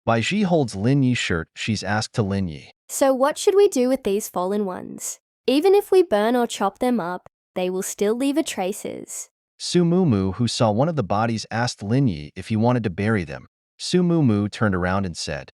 Bai Ji holds Lin Yi's shirt. She's asked to Lin Yi. So what should we do with these fallen ones? Even if we burn or chop them up, they will still leave a traces. Su Mumu, who saw one of the bodies, asked Lin Yi if he wanted to bury them. Su Mumu turned around and said,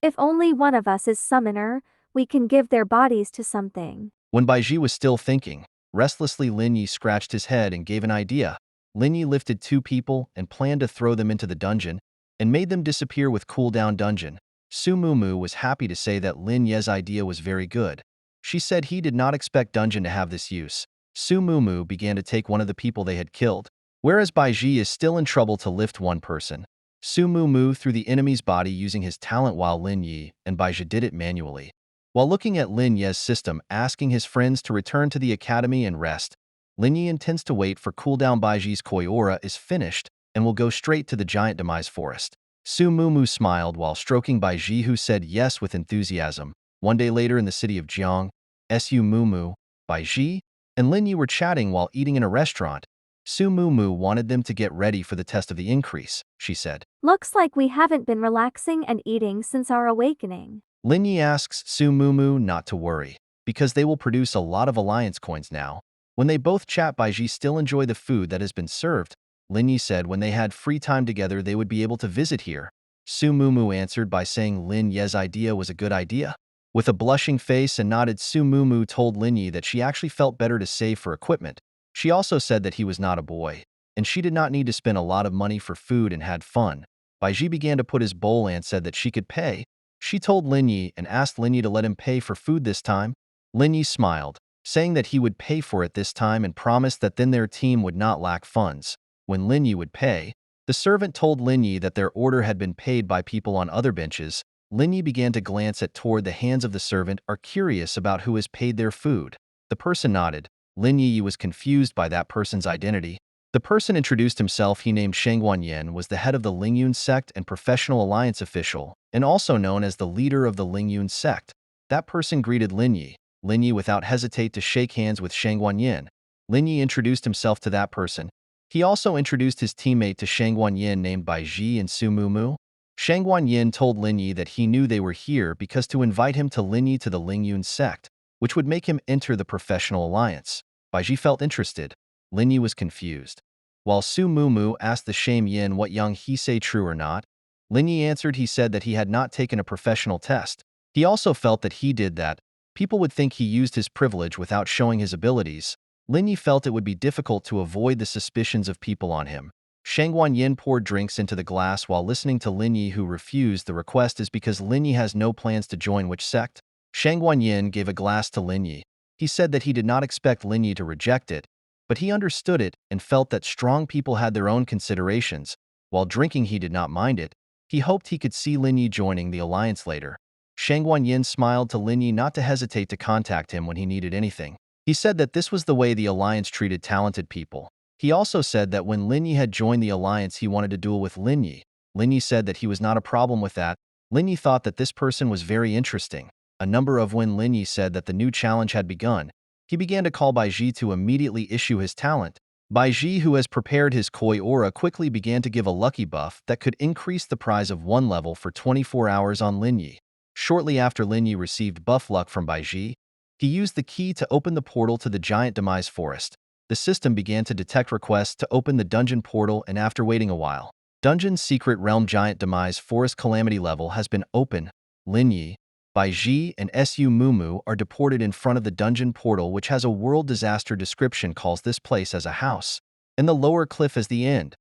If only one of us is summoner, we can give their bodies to something. When Bai Ji was still thinking, restlessly Lin Yi scratched his head and gave an idea. Lin Yi lifted 2 people and planned to throw them into the dungeon and made them disappear with cooldown dungeon. Su Mumu was happy to say that Lin Ye's idea was very good. She said he did not expect dungeon to have this use. Su Mumu began to take one of the people they had killed, whereas Bai Ji is still in trouble to lift one person. Su Mumu threw the enemy's body using his talent while Lin Yi and Bai Ji did it manually. While looking at Lin Ye's system, asking his friends to return to the academy and rest, Lin Yi intends to wait for cooldown. Bai Ji's Koan is finished and will go straight to the giant demise forest. Su Mumu smiled while stroking Bai Ji, who said yes with enthusiasm. One day later in the city of Jiang, Su Mumu, Bai Ji, and Lin Yi were chatting while eating in a restaurant. Su Mumu wanted them to get ready for the test of the increase, she said. Looks like we haven't been relaxing and eating since our awakening. Lin Yi asks Su Mumu not to worry, because they will produce a lot of alliance coins now. When they both chat, Bai Ji still enjoy the food that has been served. Lin Yi said when they had free time together they would be able to visit here. Su Mumu answered by saying Lin Ye's idea was a good idea. With a blushing face and nodded, Su Mumu told Lin Yi that she actually felt better to save for equipment. She also said that he was not a boy, and she did not need to spend a lot of money for food and had fun. Bai Ji began to put his bowl and said that she could pay. She told Lin Yi and asked Lin Yi to let him pay for food this time. Lin Yi smiled, saying that he would pay for it this time and promised that then their team would not lack funds. When Lin Yi would pay, the servant told Lin Yi that their order had been paid by people on other benches. Lin Yi began to glance toward the hands of the servant, are curious about who has paid their food. The person nodded. Lin Yi was confused by that person's identity. The person introduced himself. He named Shangguan Yin, was the head of the Lingyun sect and professional alliance official, and also known as the leader of the Lingyun sect. That person greeted Lin Yi. Lin Yi without hesitate to shake hands with Shangguan Yin. Lin Yi introduced himself to that person. He also introduced his teammate to Shangguan Yin named Bai Ji and Su Mumu. Shangguan Yin told Lin Yi that he knew they were here because to invite him to Lin Yi to the Lingyun sect, which would make him enter the professional alliance. Bai Ji felt interested. Lin Yi was confused. While Su Mumu asked the Shame Yin what Yang he say true or not, Lin Yi answered he said that he had not taken a professional test. He also felt that he did that. People would think he used his privilege without showing his abilities. Lin Yi felt it would be difficult to avoid the suspicions of people on him. Shangguan Yin poured drinks into the glass while listening to Lin Yi, who refused the request is because Lin Yi has no plans to join which sect. Shangguan Yin gave a glass to Lin Yi. He said that he did not expect Lin Yi to reject it, but he understood it and felt that strong people had their own considerations. While drinking, he did not mind it. He hoped he could see Lin Yi joining the alliance later. Shangguan Yin smiled to Lin Yi not to hesitate to contact him when he needed anything. He said that this was the way the alliance treated talented people. He also said that when Lin Yi had joined the alliance, he wanted to duel with Lin Yi. Lin Yi said that he was not a problem with that. Lin Yi thought that this person was very interesting. A number of when Lin Yi said that the new challenge had begun, he began to call Bai Ji to immediately issue his talent. Bai Ji, who has prepared his Koi aura, quickly began to give a lucky buff that could increase the prize of 1 level for 24 hours on Lin Yi. Shortly after Lin Yi received buff luck from Bai Ji, he used the key to open the portal to the giant demise forest. The system began to detect requests to open the dungeon portal, and after waiting a while, Dungeon Secret Realm Giant Demise Forest Calamity level has been open. Lin Yi, Bai Ji, and Su Mumu are deported in front of the dungeon portal, which has a world disaster description, calls this place as a house, and the lower cliff as the end.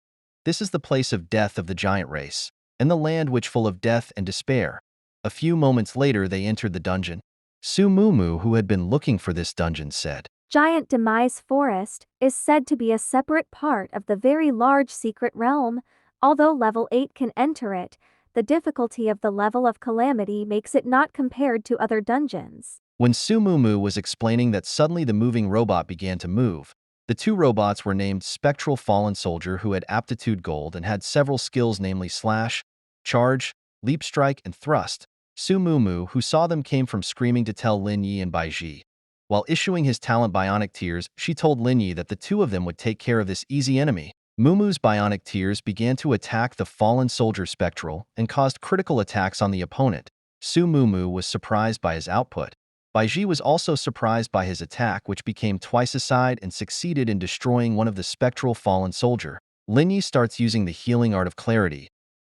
This is the place of death of the giant race, and the land which full of death and despair. A few moments later they entered the dungeon. Su Mumu, who had been looking for this dungeon, said, Giant Demise Forest is said to be a separate part of the very large secret realm. Although level 8 can enter it, the difficulty of the level of calamity makes it not compared to other dungeons. When Su Mumu was explaining that, suddenly the moving robot began to move. The 2 robots were named Spectral Fallen Soldier, who had aptitude gold and had several skills, namely Slash, Charge, Leap Strike, and Thrust. Su Mumu, who saw them, came from screaming to tell Lin Yi and Bai Ji. While issuing his talent Bionic Tears, she told Lin Yi that the 2 of them would take care of this easy enemy. Mumu's bionic tears began to attack the fallen soldier spectral and caused critical attacks on the opponent. Su Mumu was surprised by his output. Baiji was also surprised by his attack, which became twice his size and succeeded in destroying one of the spectral fallen soldier. Linyi starts using the healing art of clarity.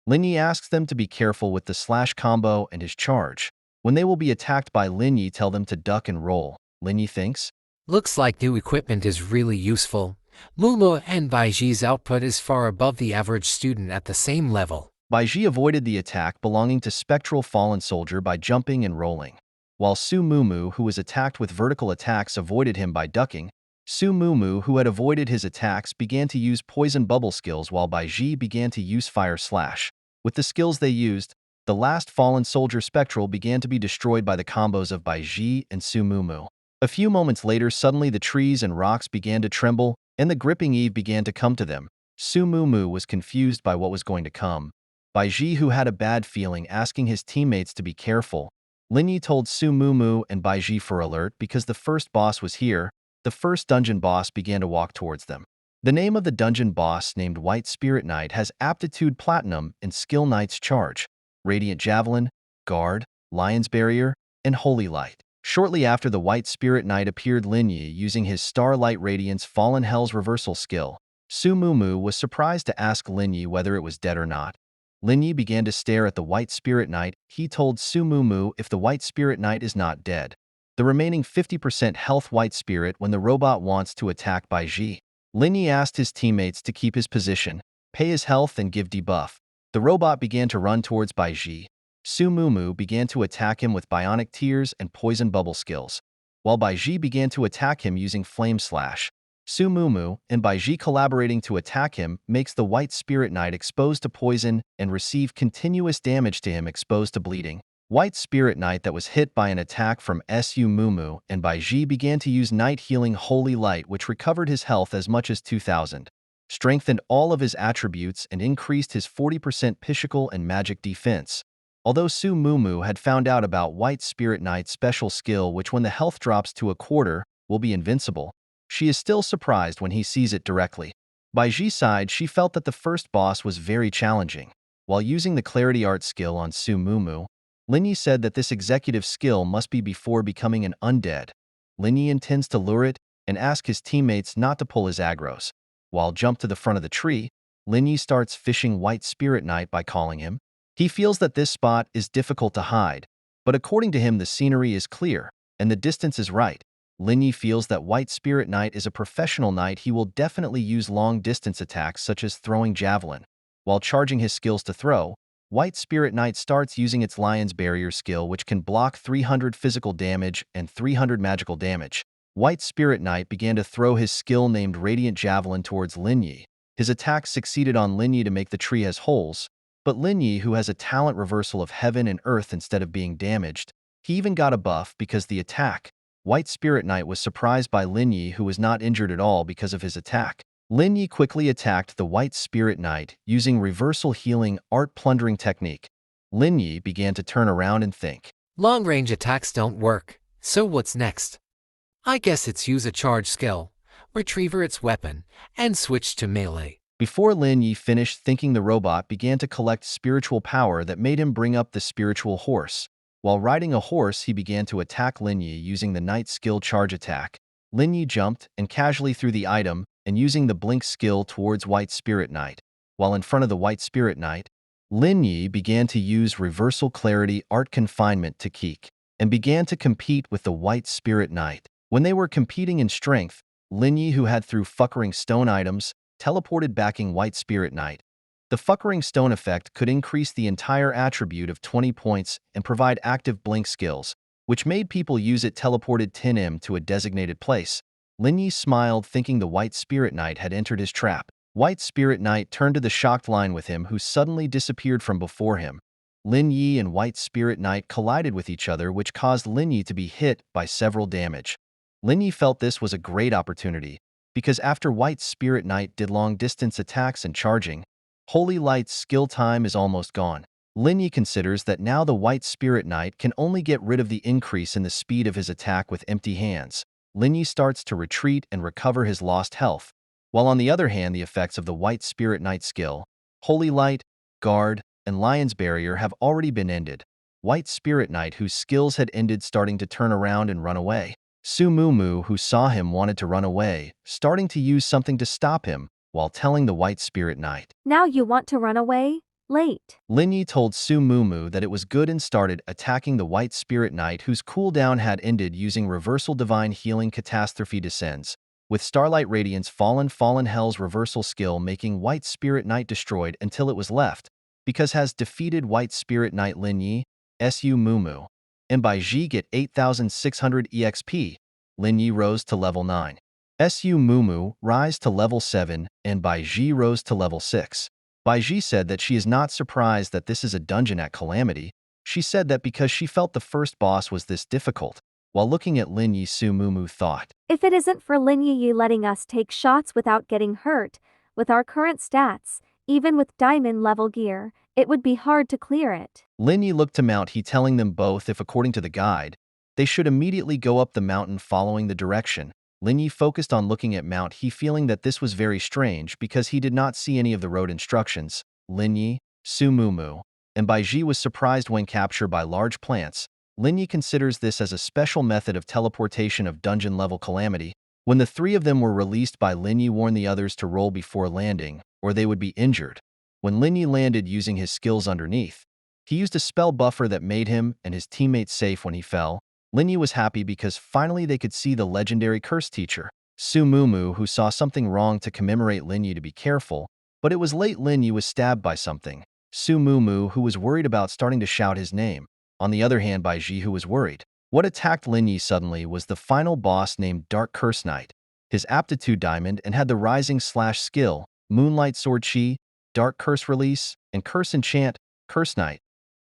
Linyi asks them to be careful with the slash combo and his charge. When they will be attacked by Linyi, tell them to duck and roll. Linyi thinks, Looks like new equipment is really useful. Mumu and Baiji's output is far above the average student at the same level. Baiji avoided the attack belonging to spectral fallen soldier by jumping and rolling. While Su Mumu, who was attacked with vertical attacks, avoided him by ducking, Su Mumu, who had avoided his attacks, began to use poison bubble skills while Baiji began to use fire slash. With the skills they used, the last fallen soldier spectral began to be destroyed by the combos of Baiji and Su Mumu. A few moments later, suddenly the trees and rocks began to tremble, and the gripping eve began to come to them. Su Mumu was confused by what was going to come. Baiji, who had a bad feeling, asking his teammates to be careful. Linyi told Su Mumu and Baiji for alert because the first boss was here. The first dungeon boss began to walk towards them. The name of the dungeon boss, named White Spirit Knight, has aptitude platinum and skill Knight's charge, Radiant Javelin, Guard, Lion's Barrier, and Holy Light. Shortly after the White Spirit Knight appeared, Linyi using his Starlight Radiance Fallen Hell's reversal skill. Su Mumu was surprised to ask Linyi whether it was dead or not. Linyi began to stare at the White Spirit Knight. He told Su Mumu if the White Spirit Knight is not dead, the remaining 50% health White Spirit when the robot wants to attack Baiji. Linyi asked his teammates to keep his position, pay his health, and give debuff. The robot began to run towards Baiji. Su Mumu began to attack him with bionic tears and poison bubble skills, while Baiji began to attack him using flame slash. Su Mumu and Baiji collaborating to attack him makes the White Spirit Knight exposed to poison and receive continuous damage to him exposed to bleeding. White Spirit Knight that was hit by an attack from Su Mumu and Baiji began to use Night Healing Holy Light, which recovered his health as much as 2000, strengthened all of his attributes, and increased his 40% physical and magic defense. Although Su Mumu had found out about White Spirit Knight's special skill, which when the health drops to a quarter, will be invincible, she is still surprised when he sees it directly. Baiji's side, she felt that the first boss was very challenging. While using the Clarity Art skill on Su Mumu, Linyi said that this executive skill must be before becoming an undead. Linyi intends to lure it and ask his teammates not to pull his aggros. While jump to the front of the tree, Linyi starts fishing White Spirit Knight by calling him. He feels that this spot is difficult to hide, but according to him the scenery is clear and the distance is right. Linyi feels that White Spirit Knight is a professional knight. He will definitely use long-distance attacks such as throwing javelin. While charging his skills to throw, White Spirit Knight starts using its Lion's Barrier skill, which can block 300 physical damage and 300 magical damage. White Spirit Knight began to throw his skill named Radiant Javelin towards Linyi. His attacks succeeded on Linyi to make the tree as holes, but Linyi, who has a talent reversal of heaven and earth instead of being damaged, he even got a buff because the attack. White Spirit Knight was surprised by Linyi, who was not injured at all because of his attack. Linyi quickly attacked the White Spirit Knight using reversal healing art plundering technique. Linyi began to turn around and think. Long-range attacks don't work, so what's next? I guess it's use a charge skill, retrieve its weapon, and switch to melee. Before Linyi finished thinking, the robot began to collect spiritual power that made him bring up the spiritual horse. While riding a horse, he began to attack Linyi using the Knight skill charge attack. Linyi jumped and casually threw the item and using the blink skill towards White Spirit Knight. While in front of the White Spirit Knight, Linyi began to use reversal clarity art confinement to keek and began to compete with the White Spirit Knight. When they were competing in strength, Linyi, who had through fuckering stone items, teleported backing White Spirit Knight. The fuckering stone effect could increase the entire attribute of 20 points and provide active blink skills, which made people use it. Teleported 10M to a designated place. Linyi smiled, thinking the White Spirit Knight had entered his trap. White Spirit Knight turned to the shocked line with him, who suddenly disappeared from before him. Linyi and White Spirit Knight collided with each other, which caused Linyi to be hit by several damage. Linyi felt this was a great opportunity, because after White Spirit Knight did long-distance attacks and charging, Holy Light's skill time is almost gone. Linyi considers that now the White Spirit Knight can only get rid of the increase in the speed of his attack with empty hands. Linyi starts to retreat and recover his lost health. while on the other hand the effects of the White Spirit Knight skill, Holy Light, Guard, and Lion's Barrier have already been ended. White Spirit Knight, whose skills had ended, starting to turn around and run away. Su Mumu, who saw him, wanted to run away, starting to use something to stop him, while telling the White Spirit Knight. Now you want to run away? Late. Lin Yi told Su Mumu that it was good and started attacking the White Spirit Knight, whose cooldown had ended, using Reversal Divine Healing Catastrophe Descends, with Starlight Radiance Fallen Hell's reversal skill, making White Spirit Knight destroyed until it was left, because has defeated White Spirit Knight Lin Yi, Su Mumu, and by Ji get 8,600 EXP. Lin Yi rose to level 9. Su Mumu rise to level 7, and Bai Ji rose to level 6. Bai Ji said that she is not surprised that this is a dungeon at Calamity. She said that because she felt the first boss was this difficult. While looking at Lin Yi, Su Mumu thought, If it isn't for Lin Yi letting us take shots without getting hurt, with our current stats, even with diamond level gear, it would be hard to clear it. Lin Yi looked to Mount He, telling them both if, according to the guide, they should immediately go up the mountain following the direction. Lin Yi focused on looking at Mount He, feeling that this was very strange because he did not see any of the road instructions. Lin Yi, Su Mumu, and Bai Ji was surprised when captured by large plants. Lin Yi considers this as a special method of teleportation of dungeon-level Calamity. When the three of them were released, by Lin Yi warned the others to roll before landing, or they would be injured. When Lin Yi landed using his skills underneath, he used a spell buffer that made him and his teammates safe when he fell. Lin Yi was happy because finally they could see the legendary curse teacher, Su Mumu, who saw something wrong to commemorate Lin Yi to be careful, but it was late. Lin Yi was stabbed by something. Su Mumu, who was worried about starting to shout his name. On the other hand, Bai Ji, who was worried. What attacked Lin Yi suddenly was the final boss named Dark Curse Knight. His aptitude diamond and had the rising slash skill, Moonlight Sword Chi, Dark Curse Release, and Curse Enchant, Curse Knight.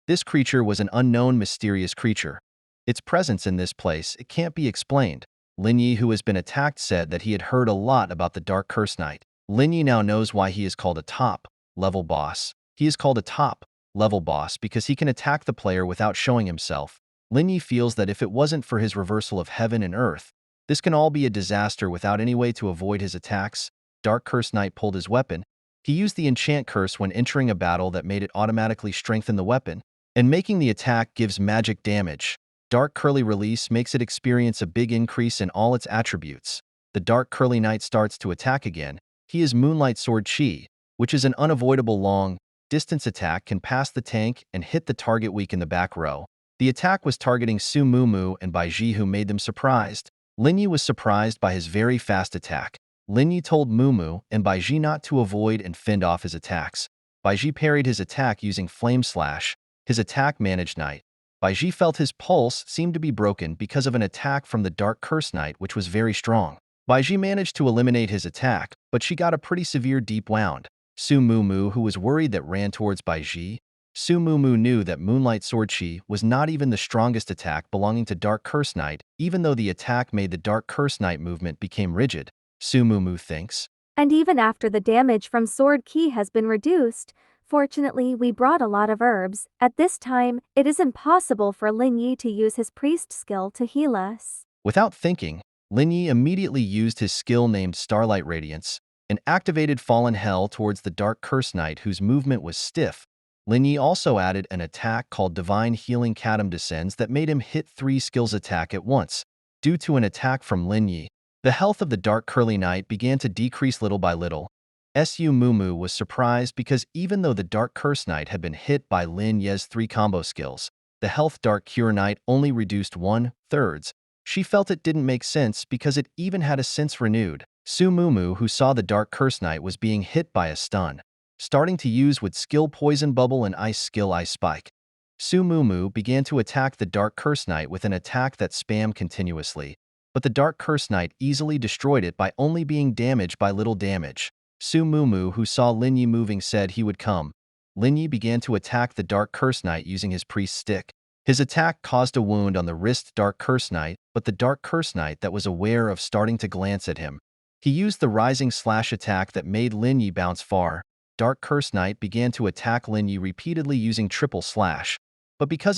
This creature was an unknown, mysterious creature. Its presence in this place, it can't be explained. Lin Yi, who has been attacked, said that he had heard a lot about the Dark Curse Knight. Lin Yi now knows why he is called a top-level boss. He is called a top-level boss because he can attack the player without showing himself. Lin Yi feels that if it wasn't for his reversal of heaven and earth, this can all be a disaster without any way to avoid his attacks. Dark Curse Knight pulled his weapon. He used the enchant curse when entering a battle that made it automatically strengthen the weapon, and making the attack gives magic damage. Dark Curly Release makes it experience a big increase in all its attributes. The Dark Curly Knight starts to attack again. He is Moonlight Sword Chi, which is an unavoidable long-distance attack, can pass the tank and hit the target weak in the back row. The attack was targeting Su Mumu and Bai Ji, who made them surprised. Lin Yi was surprised by his very fast attack. Lin Yi told Mumu and Bai Ji not to avoid and fend off his attacks. Bai Ji parried his attack using Flame Slash. His attack managed Knight. Bai Ji felt his pulse seemed to be broken because of an attack from the Dark Curse Knight, which was very strong. Bai Ji managed to eliminate his attack, but she got a pretty severe deep wound. Su Mumu, who was worried, that ran towards Bai Ji. Su Mumu knew that Moonlight Sword Chi was not even the strongest attack belonging to Dark Curse Knight, even though the attack made the Dark Curse Knight movement became rigid. Su Mumu thinks. And even after the damage from Sword Ki has been reduced, fortunately we brought a lot of herbs. At this time, it is impossible for Lin Yi to use his priest skill to heal us. Without thinking, Lin Yi immediately used his skill named Starlight Radiance and activated Fallen Hell towards the Dark Curse Knight, whose movement was stiff. Lin Yi also added an attack called Divine Healing Catum Descends that made him hit 3 skills attack at once. Due to an attack from Lin Yi, the health of the Dark Curly Knight began to decrease little by little. Su Mumu was surprised because even though the Dark Curse Knight had been hit by Lin Yi's 3 combo skills, the health Dark Cure Knight only reduced 1/3. She felt it didn't make sense because it even had a sense renewed. Su Mumu, who saw the Dark Curse Knight was being hit by a stun, starting to use with skill Poison Bubble and Ice skill Ice Spike. Su Mumu began to attack the Dark Curse Knight with an attack that spammed continuously, but the Dark Curse Knight easily destroyed it by only being damaged by little damage. Su Mumu, who saw Lin Yi moving, said he would come. Lin Yi began to attack the Dark Curse Knight using his priest stick. His attack caused a wound on the wrist Dark Curse Knight, but the Dark Curse Knight that was aware of starting to glance at him. He used the Rising Slash attack that made Lin Yi bounce far. Dark Curse Knight began to attack Lin Yi repeatedly using triple slash, but because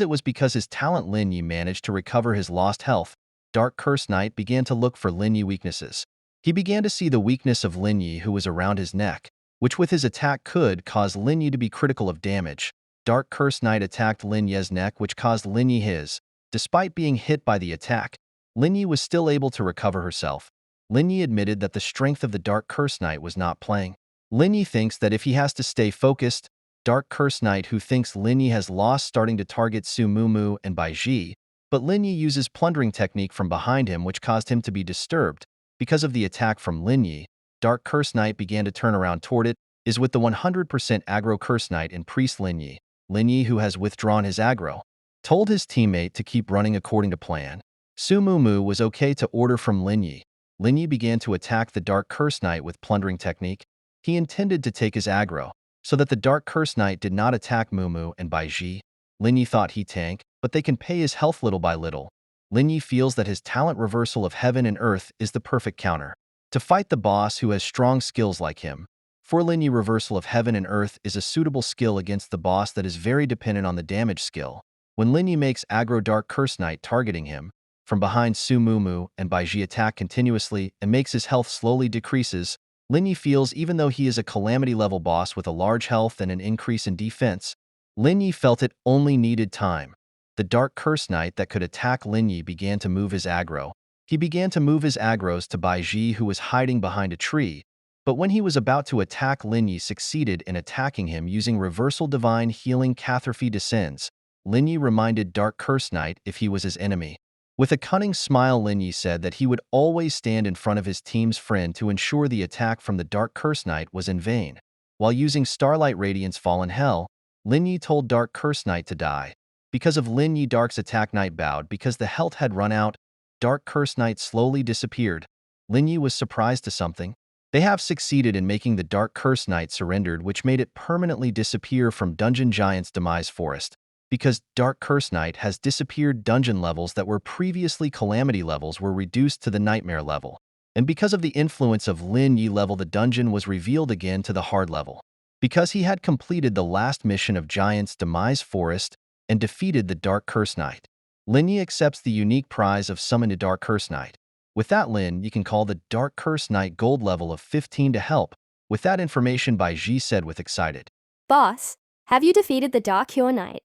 his talent Lin Yi managed to recover his lost health. Dark Curse Knight began to look for Lin Yi weaknesses. He began to see the weakness of Lin Yi who was around his neck, which with his attack could cause Lin Yi to be critical of damage. Dark Curse Knight attacked Lin Yi's neck, which caused Lin Yi his. Despite being hit by the attack, Lin Yi was still able to recover herself. Lin Yi admitted that the strength of the Dark Curse Knight was not playing. Lin Yi thinks that if he has to stay focused, Dark Curse Knight who thinks Lin Yi has lost starting to target Su Mumu and Bai Ji, but Lin Yi uses plundering technique from behind him which caused him to be disturbed. Because of the attack from Lin Yi, Dark Curse Knight began to turn around toward it, is with the 100% aggro Curse Knight and Priest Lin Yi. Lin Yi, who has withdrawn his aggro, told his teammate to keep running according to plan. Su Mumu was okay to order from Lin Yi. Lin Yi began to attack the Dark Curse Knight with plundering technique. He intended to take his aggro, so that the Dark Curse Knight did not attack Mumu and Bai Ji. Lin Yi thought he tank, but they can pay his health little by little. Lin Yi feels that his talent reversal of heaven and earth is the perfect counter to fight the boss who has strong skills like him. For Lin Yi, reversal of heaven and earth is a suitable skill against the boss that is very dependent on the damage skill. When Lin Yi makes aggro Dark Curse Knight targeting him, from behind Su Mumu and Bai Ji attack continuously and makes his health slowly decreases, Lin Yi feels even though he is a calamity level boss with a large health and an increase in defense, Lin Yi felt it only needed time. The Dark Curse Knight that could attack Lin Yi began to move his aggro. He began to move his aggros to Bai Ji who was hiding behind a tree, but when he was about to attack Lin Yi succeeded in attacking him using Reversal Divine Healing Catastrophe Descends. Lin Yi reminded Dark Curse Knight if he was his enemy. With a cunning smile, Lin Yi said that he would always stand in front of his team's friend to ensure the attack from the Dark Curse Knight was in vain. While using Starlight Radiance Fallen Hell, Lin Yi told Dark Curse Knight to die. Because of Lin Yi, Dark's attack Knight bowed because the health had run out. Dark Curse Knight slowly disappeared. Lin Yi was surprised to something. They have succeeded in making the Dark Curse Knight surrendered, which made it permanently disappear from Dungeon Giant's Demise Forest. Because Dark Curse Knight has disappeared, dungeon levels that were previously calamity levels were reduced to the nightmare level. And because of the influence of Lin Yi level, the dungeon was revealed again to the hard level. Because he had completed the last mission of Giant's Demise Forest and defeated the Dark Curse Knight, Lin Yi accepts the unique prize of Summon a Dark Curse Knight. With that, Lin Yi can call the Dark Curse Knight gold level of 15 to help. With that information, Bai Ji said with excited. Boss, have you defeated the Dark Cure Knight?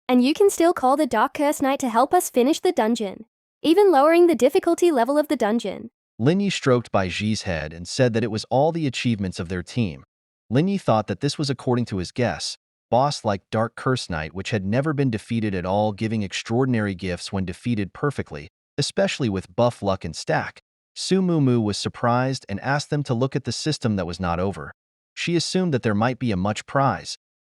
And you can still call the Dark Curse Knight to help us finish the dungeon, even lowering the difficulty level of the dungeon. Lin Yi stroked Bai Ji's head and said that it was all the achievements of their team. Lin Yi thought that this was according to his guess. Boss like Dark Curse Knight, which had never been defeated at all, giving extraordinary gifts when defeated perfectly, especially with buff luck and stack. Su Mumu was surprised and asked them to look at the system that was not over. She assumed that there might be a much prize.